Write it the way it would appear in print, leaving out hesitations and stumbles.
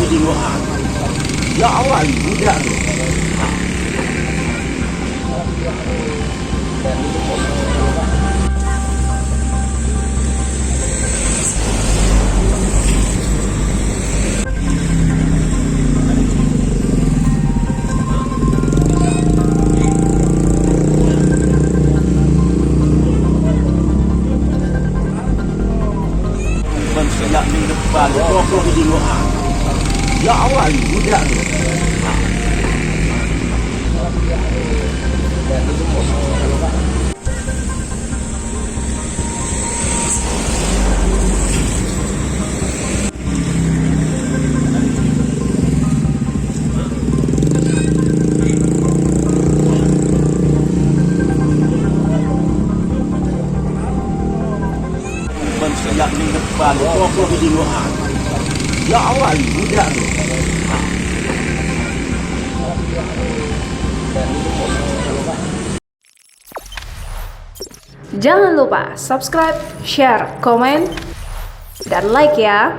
kejiwaan. Ya Allah, mudah tuh. Sejak minggu depan, rokok kejiwaan. Ya Allah, mudah tuh. Sejak minggu depan, rokok kejiwaan. Ya Allah, mudah tuh. Jangan lupa subscribe, share, komen, dan like ya.